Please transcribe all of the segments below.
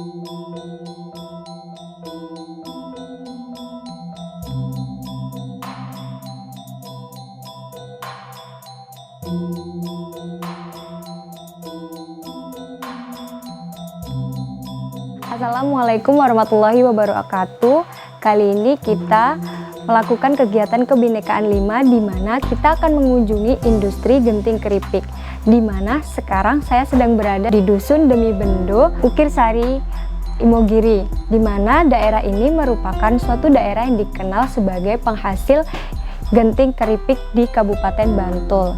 Assalamualaikum warahmatullahi wabarakatuh. Kali ini kita melakukan kegiatan kebinekaan 5 di mana kita akan mengunjungi industri genting keripik. Di mana sekarang saya sedang berada di Dusun Demi Bendo, Ukir Sari, Imogiri, di mana daerah ini merupakan suatu daerah yang dikenal sebagai penghasil genting keripik di Kabupaten Bantul.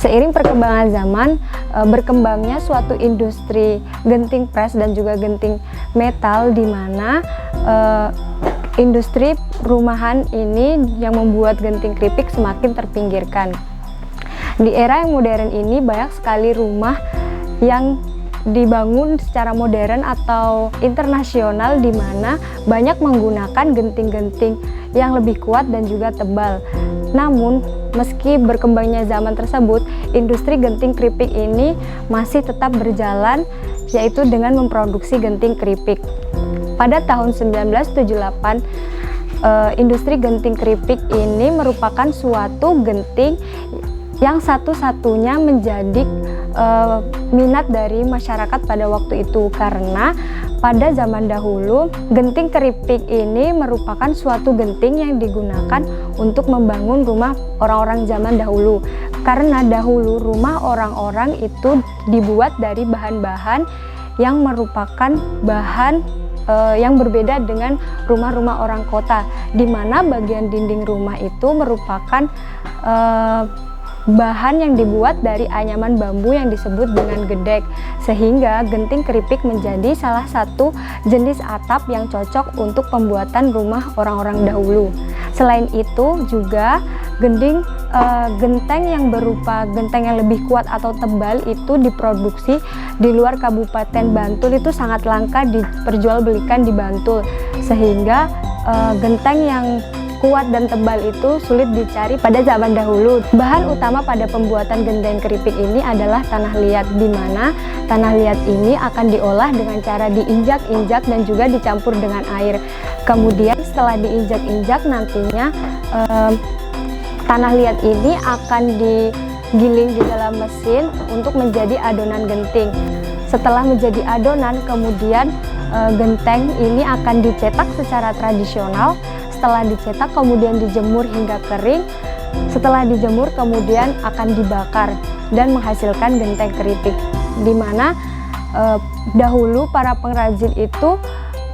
Seiring perkembangan zaman, berkembangnya suatu industri genting pres dan juga genting metal, di mana industri rumahan ini yang membuat genting keripik semakin terpinggirkan. Di era yang modern ini banyak sekali rumah yang dibangun secara modern atau internasional, di mana banyak menggunakan genting-genting yang lebih kuat dan juga tebal. Namun, meski berkembangnya zaman tersebut, industri genting keripik ini masih tetap berjalan, yaitu dengan memproduksi genting keripik. Pada tahun 1978, industri genting keripik ini merupakan suatu genting yang satu-satunya menjadi minat dari masyarakat pada waktu itu, karena pada zaman dahulu genting keripik ini merupakan suatu genting yang digunakan untuk membangun rumah orang-orang zaman dahulu, karena dahulu rumah orang-orang itu dibuat dari bahan-bahan yang merupakan bahan yang berbeda dengan rumah-rumah orang kota, di mana bagian dinding rumah itu merupakan bahan yang dibuat dari anyaman bambu yang disebut dengan gedek, sehingga genting keripik menjadi salah satu jenis atap yang cocok untuk pembuatan rumah orang-orang dahulu. Selain itu juga genteng yang berupa genteng yang lebih kuat atau tebal itu diproduksi di luar Kabupaten Bantul, itu sangat langka diperjualbelikan di Bantul, sehingga genteng yang kuat dan tebal itu sulit dicari pada zaman dahulu. Bahan utama pada pembuatan genteng keripik ini adalah tanah liat, di mana tanah liat ini akan diolah dengan cara diinjak-injak dan juga dicampur dengan air. Kemudian setelah diinjak-injak, nantinya tanah liat ini akan digiling di dalam mesin untuk menjadi adonan genting. Setelah menjadi adonan, kemudian genteng ini akan dicetak secara tradisional. Setelah dicetak, kemudian dijemur hingga kering. Setelah dijemur, kemudian akan dibakar dan menghasilkan genteng keripik, di mana dahulu para pengrajin itu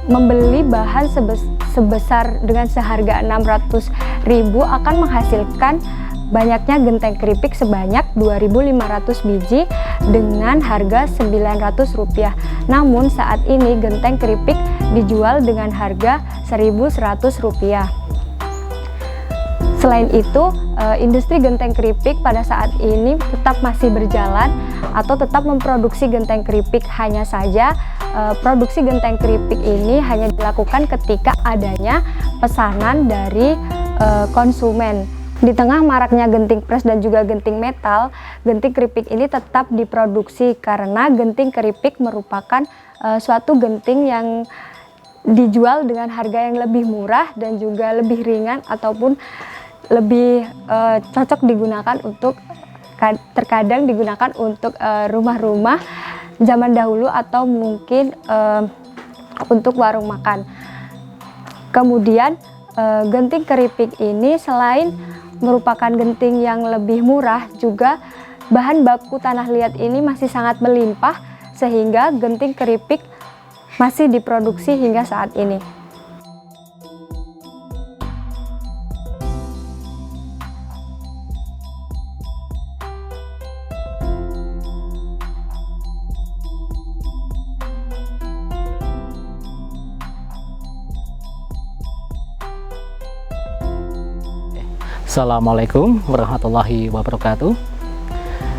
membeli bahan sebesar dengan seharga 600.000 akan menghasilkan banyaknya genteng keripik sebanyak 2.500 biji dengan harga Rp900. Namun saat ini genteng keripik dijual dengan harga Rp1.100. Selain itu, industri genteng keripik pada saat ini tetap masih berjalan atau tetap memproduksi genteng keripik. Hanya saja produksi genteng keripik ini hanya dilakukan ketika adanya pesanan dari konsumen. Di tengah maraknya genting pres dan juga genting metal, genting keripik ini tetap diproduksi karena genting keripik merupakan suatu genting yang dijual dengan harga yang lebih murah dan juga lebih ringan, ataupun lebih cocok digunakan untuk, terkadang digunakan untuk rumah-rumah zaman dahulu atau mungkin untuk warung makan. Kemudian genting keripik ini selain merupakan genting yang lebih murah, juga bahan baku tanah liat ini masih sangat melimpah, sehingga genting keripik masih diproduksi hingga saat ini. Assalamualaikum warahmatullahi wabarakatuh.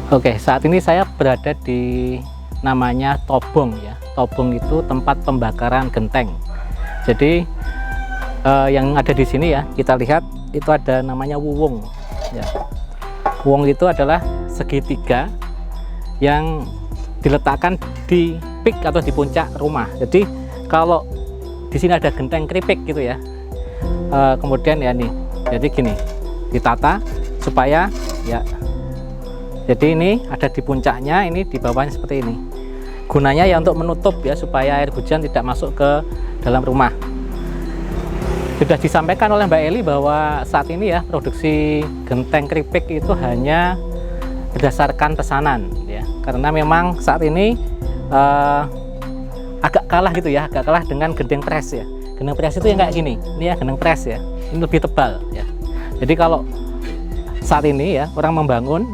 Oke, saat ini saya berada di namanya Tobong ya. Tobong itu tempat pembakaran genteng. Jadi yang ada di sini ya, kita lihat itu ada namanya wuwung ya. Wuwung itu adalah segitiga yang diletakkan di peak atau di puncak rumah. Jadi kalau di sini ada genteng keripik gitu ya, kemudian ya nih, jadi gini ditata supaya ya, jadi ini ada di puncaknya, ini di bawahnya seperti ini. Gunanya ya untuk menutup ya, supaya air hujan tidak masuk ke dalam rumah. Sudah disampaikan oleh Mbak Eli bahwa saat ini ya produksi genteng keripik itu hanya berdasarkan pesanan ya, karena memang saat ini agak kalah gitu ya, agak kalah dengan gendeng pres ya. Gendeng pres itu yang kayak gini, ini ya gendeng pres ya, ini lebih tebal ya. Jadi kalau saat ini ya orang membangun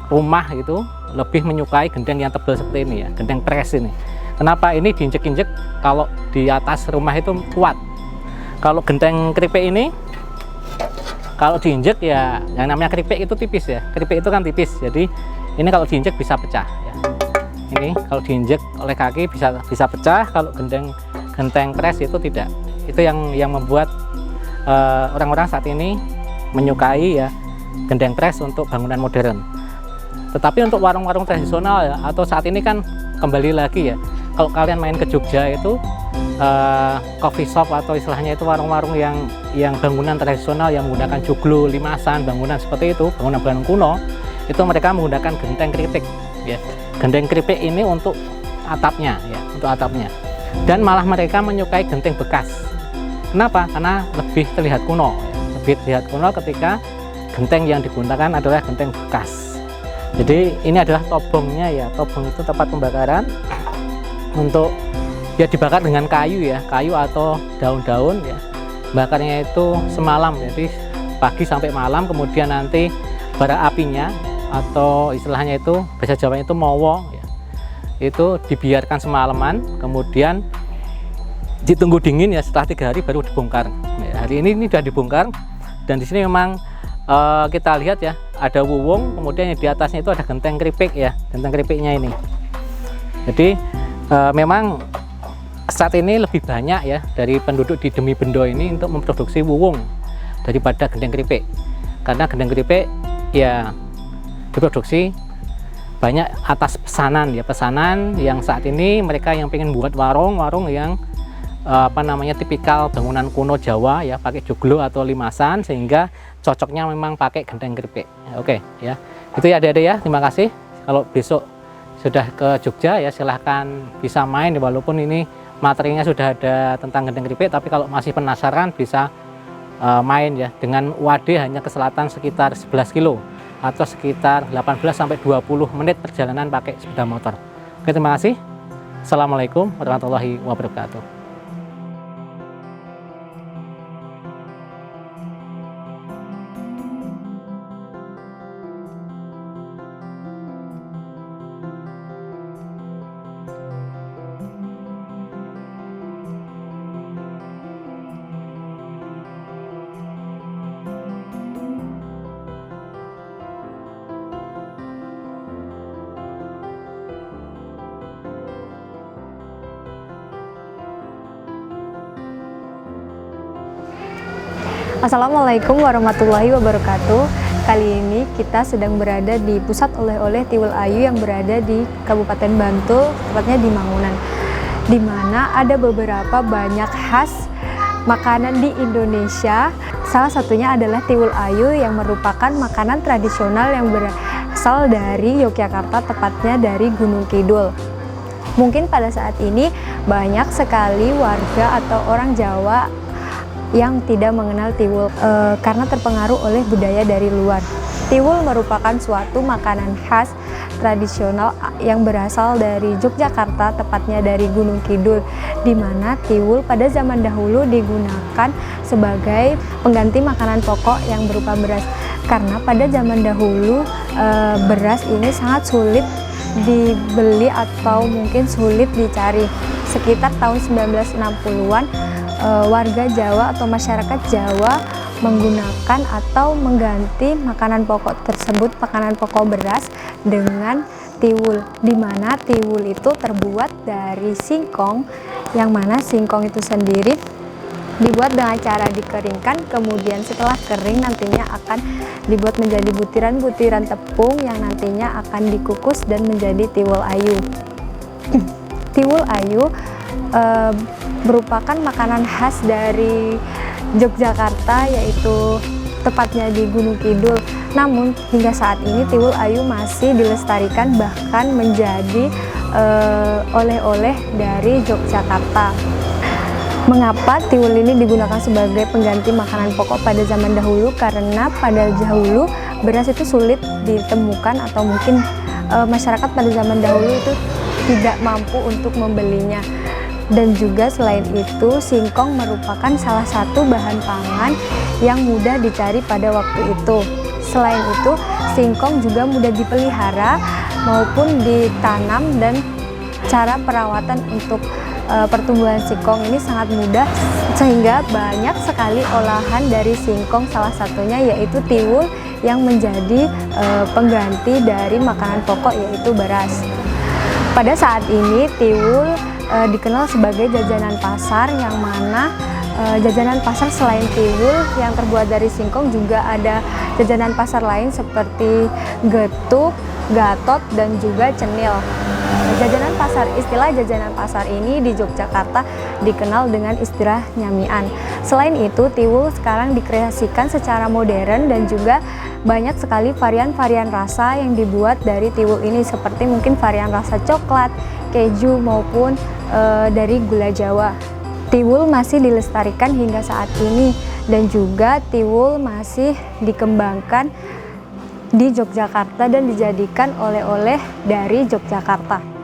rumah itu lebih menyukai gendeng yang tebal seperti ini ya, gendeng pres ini. Kenapa? Ini diinjek-injek, kalau di atas rumah itu kuat. Kalau genteng keripik ini, kalau diinjek ya, yang namanya keripik itu tipis ya, keripik itu kan tipis, jadi ini kalau diinjek bisa pecah ya. Ini kalau diinjek oleh kaki bisa pecah, kalau genteng pres itu tidak. Itu yang membuat orang-orang saat ini menyukai ya gendeng pres untuk bangunan modern. Tetapi untuk warung-warung tradisional ya, atau saat ini kan kembali lagi ya, kalau kalian main ke Jogja itu coffee shop atau istilahnya itu warung-warung yang bangunan tradisional yang menggunakan joglo, limasan, bangunan seperti itu, bangunan-bangunan kuno, itu mereka menggunakan genteng keripik ya. Genteng keripik ini untuk atapnya ya, untuk atapnya. Dan malah mereka menyukai genteng bekas. Kenapa? Karena lebih terlihat kuno ya. Lebih terlihat kuno ketika genteng yang digunakan adalah genteng bekas. Jadi ini adalah tobongnya ya, tobong itu tempat pembakaran untuk ya dibakar dengan kayu ya, kayu atau daun-daun ya. Bakarnya itu semalam, jadi pagi sampai malam, kemudian nanti bara apinya atau istilahnya itu bahasa Jawanya itu mowo ya, itu dibiarkan semalaman, kemudian ditunggu dingin ya, setelah 3 hari baru dibongkar ya. Hari ini sudah dibongkar, dan di sini memang kita lihat ya, ada wuwung, kemudian di atasnya itu ada genteng keripik ya, genteng keripiknya ini. Jadi memang saat ini lebih banyak ya dari penduduk di Demi Bendo ini untuk memproduksi wuwung daripada gendeng keripik, karena gendeng keripik ya diproduksi banyak atas pesanan ya, pesanan yang saat ini mereka yang pengen buat warung-warung yang tipikal bangunan kuno Jawa ya, pakai joglo atau limasan, sehingga cocoknya memang pakai gendeng keripik. Oke ya, itu ya adik-adik ya, terima kasih. Kalau besok sudah ke Jogja ya silahkan bisa main, walaupun ini materinya sudah ada tentang gendeng keripik, tapi kalau masih penasaran bisa main ya, dengan UAD hanya ke selatan sekitar 11 kilo atau sekitar 18-20 menit perjalanan pakai sepeda motor. Oke, terima kasih. Assalamualaikum warahmatullahi wabarakatuh. Assalamualaikum warahmatullahi wabarakatuh. Kali ini kita sedang berada di pusat oleh-oleh Tiwul Ayu yang berada di Kabupaten Bantul, tepatnya di Mangunan, di mana ada beberapa banyak khas makanan di Indonesia. Salah satunya adalah Tiwul Ayu yang merupakan makanan tradisional yang berasal dari Yogyakarta, tepatnya dari Gunung Kidul. Mungkin pada saat ini banyak sekali warga atau orang Jawa yang tidak mengenal tiwul karena terpengaruh oleh budaya dari luar. Tiwul merupakan suatu makanan khas tradisional yang berasal dari Yogyakarta, tepatnya dari Gunung Kidul, di mana tiwul pada zaman dahulu digunakan sebagai pengganti makanan pokok yang berupa beras. Karena pada zaman dahulu beras ini sangat sulit dibeli atau mungkin sulit dicari. Sekitar tahun 1960-an warga Jawa atau masyarakat Jawa menggunakan atau mengganti makanan pokok tersebut, makanan pokok beras, dengan tiwul, di mana tiwul itu terbuat dari singkong, yang mana singkong itu sendiri dibuat dengan cara dikeringkan, kemudian setelah kering nantinya akan dibuat menjadi butiran-butiran tepung yang nantinya akan dikukus dan menjadi tiwul ayu. Tiwul ayu merupakan makanan khas dari Yogyakarta, yaitu tepatnya di Gunung Kidul. Namun hingga saat ini tiwul ayu masih dilestarikan, bahkan menjadi oleh-oleh dari Yogyakarta. Mengapa tiwul ini digunakan sebagai pengganti makanan pokok pada zaman dahulu? Karena pada dahulu beras itu sulit ditemukan, atau mungkin masyarakat pada zaman dahulu itu tidak mampu untuk membelinya. Dan juga selain itu, singkong merupakan salah satu bahan pangan yang mudah dicari pada waktu itu. Selain itu, singkong juga mudah dipelihara maupun ditanam, dan cara perawatan untuk pertumbuhan singkong ini sangat mudah, sehingga banyak sekali olahan dari singkong, salah satunya yaitu tiwul yang menjadi pengganti dari makanan pokok yaitu beras. Pada saat ini tiwul dikenal sebagai jajanan pasar, yang mana jajanan pasar selain tiwul yang terbuat dari singkong juga ada jajanan pasar lain seperti getuk, gatot, dan juga cenil. Istilah jajanan pasar ini di Yogyakarta dikenal dengan istilah nyamian. Selain itu, tiwul sekarang dikreasikan secara modern dan juga banyak sekali varian-varian rasa yang dibuat dari tiwul ini, seperti mungkin varian rasa coklat, keju, maupun dari gula Jawa. Tiwul masih dilestarikan hingga saat ini, dan juga tiwul masih dikembangkan di Yogyakarta dan dijadikan oleh-oleh dari Yogyakarta.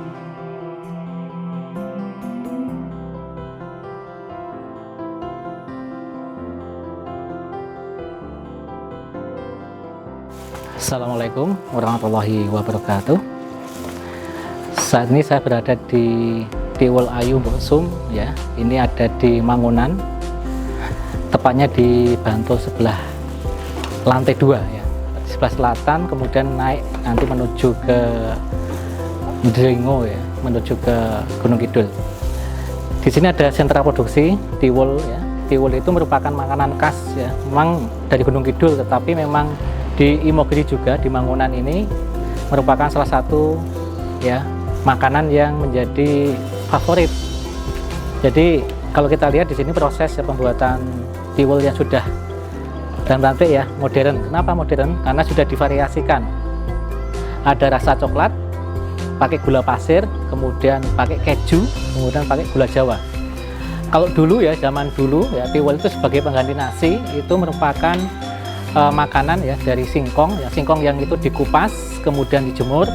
Assalamualaikum warahmatullahi wabarakatuh. Saat ini saya berada di Tiwul Ayu Mbok Sum ya. Ini ada di Mangunan, tepatnya di Bantul sebelah lantai 2 ya. Di sebelah selatan, kemudian naik nanti menuju ke Dringo ya, menuju ke Gunung Kidul. Di sini ada sentra produksi tiwul ya. Tiwul itu merupakan makanan khas ya, memang dari Gunung Kidul, tetapi memang di Imogiri juga, di Mangunan ini merupakan salah satu ya makanan yang menjadi favorit. Jadi kalau kita lihat di sini proses ya, pembuatan tiwul yang sudah dan rantai ya modern. Kenapa modern? Karena sudah divariasikan. Ada rasa coklat, pakai gula pasir, kemudian pakai keju, kemudian pakai gula Jawa. Kalau dulu ya, zaman dulu ya, tiwul itu sebagai pengganti nasi, itu merupakan makanan ya dari singkong ya, singkong yang itu dikupas kemudian dijemur,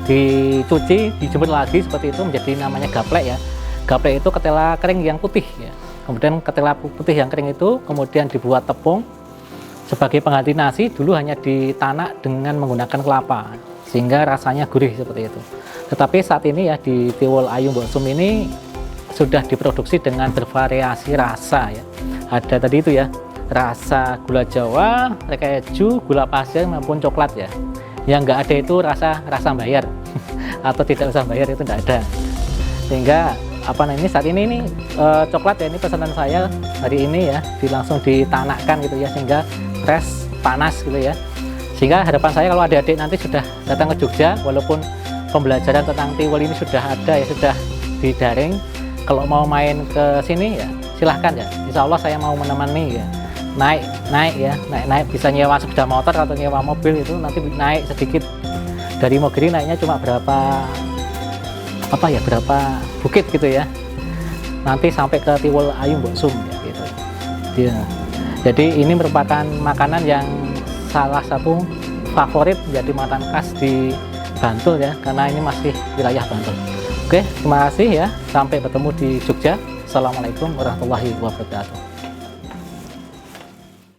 dicuci, dijemur lagi seperti itu menjadi namanya gaplek ya. Gaplek itu ketela kering yang putih ya. Kemudian ketela putih yang kering itu kemudian dibuat tepung sebagai pengganti nasi. Dulu hanya ditanak dengan menggunakan kelapa sehingga rasanya gurih seperti itu. Tetapi saat ini ya di Tiwul Ayu Mbok Sum ini sudah diproduksi dengan bervariasi rasa ya. Ada tadi itu ya, rasa gula Jawa, keju, gula pasir maupun coklat ya. Yang enggak ada itu rasa bayar atau tidak usah bayar, itu enggak ada. Sehingga ini saat ini coklat ya, ini pesanan saya hari ini ya, langsung ditanakkan gitu ya, sehingga fresh, panas gitu ya. Sehingga harapan saya kalau adik-adik nanti sudah datang ke Jogja, walaupun pembelajaran tentang tiwul ini sudah ada ya, sudah di daring, kalau mau main ke sini ya silahkan ya, insya Allah saya mau menemani ya. Naik bisa nyewa sepeda motor atau nyewa mobil, itu nanti naik sedikit dari Imogiri, naiknya cuma berapa bukit gitu ya, nanti sampai ke Tiwul Ayu Mbok Sum ya, gitu ya. Jadi ini merupakan makanan yang salah satu favorit, menjadi makanan khas di Bantul ya, karena ini masih wilayah Bantul. Oke, terima kasih ya, sampai bertemu di Jogja. Assalamualaikum warahmatullahi wabarakatuh.